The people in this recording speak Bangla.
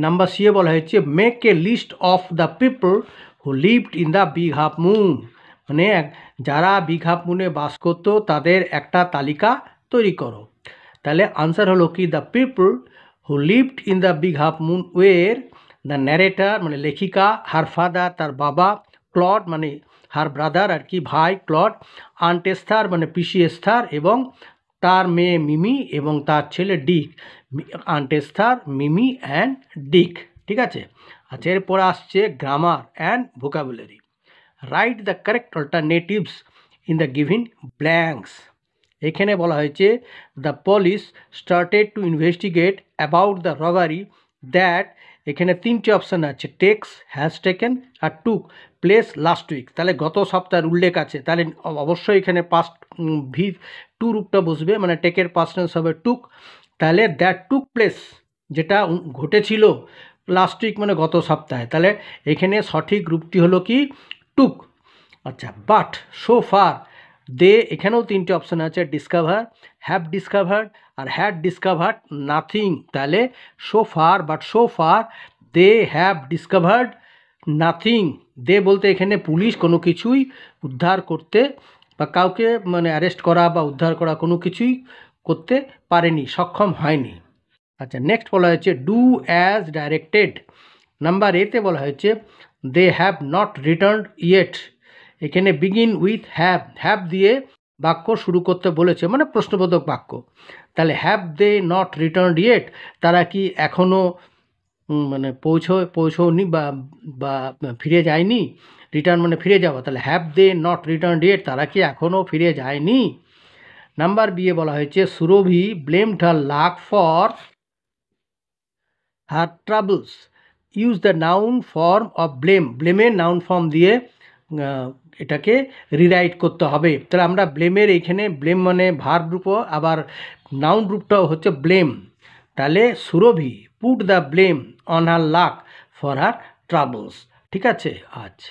নাম্বার সি এ বলা হয়েছে make a list of the people who lived in the big half moon, মানে যারা বিগ হাফ মুনে বাস করতো তাদের একটা তালিকা তৈরি করো। তাহলে আনসার হলো কি the people who lived in the big half moon where the narrator মানে লেখিকা, হার ফাদার তার বাবা, ক্লড মানে হার ব্রাদার আর কি ভাই ক্লড, আন্ট এস্থার মানে পিসি এস্থার এবং তার মেয়ে মিমি এবং তার ছেলে Dick, Aunt Esther Mimi and Dick. ঠিক আছে, আচ্ছা এরপর আসছে grammar and vocabulary. Write the correct alternatives in the given blanks. এখানে বলা হয়েছে the police started to investigate about the robbery that, এখানে তিনটে অপশান আছে টেক্স, হ্যাজ টেকেন আর টুক প্লেস লাস্ট উইক। তাহলে গত সপ্তাহের উল্লেখ আছে, তাহলে অবশ্যই এখানে পাস্ট ভি টু রূপটা বসবে, মানে টেকের পাস্ট টেন্স হবে টুক। তাহলে দ্যাট টুক প্লেস যেটা ঘটেছিল লাস্ট উইক মানে গত সপ্তাহে, তাহলে এখানে সঠিক রূপটি হলো কি টুক। আচ্ছা বাট সো ফার দে, এখানেও তিনটে অপশান আছে ডিসকভার, হ্যাভ ডিসকভার্ড আর হ্যাড ডিসকভার্ড নাথিং। তাহলে so far but so far they have discovered nothing. They বলতে এখানে পুলিশ কোনো কিছুই উদ্ধার করতে বা কাউকে মানে অ্যারেস্ট করা বা উদ্ধার করা কোনো কিছুই করতে পারেনি, সক্ষম হয়নি। আচ্ছা নেক্সট বলা হয়েছে ডু অ্যাজ ডাইরেক্টেড। নাম্বার এতে বলা হয়েছে they have not returned yet, এখানে বিগিন উইথ হ্যাভ, হ্যাভ দিয়ে বাক্য শুরু করতে বলেছে মানে প্রশ্নবোধক বাক্য। তাহলে have they not returned yet, তারা কি এখনও মানে পৌঁছনি বা ফিরে যায়নি, রিটার্ন মানে ফিরে যাওয়া, তাহলে have they not returned yet, তারা কি এখনও ফিরে যায়নি। নাম্বার বি এ বলা হয়েছে Surabhi blamed her luck for her troubles, use the noun form of blame, ব্লেমের নাউন ফর্ম দিয়ে এটাকে রিরাইট করতে হবে। তাহলে আমরা ব্লেমের এইখানে ব্লেম মানে ভার্ব রূপও, আবার নাউন রূপটাও হচ্ছে ব্লেম। তাহলে Surabhi put the blame on her luck for her troubles. ঠিক আছে, আচ্ছা।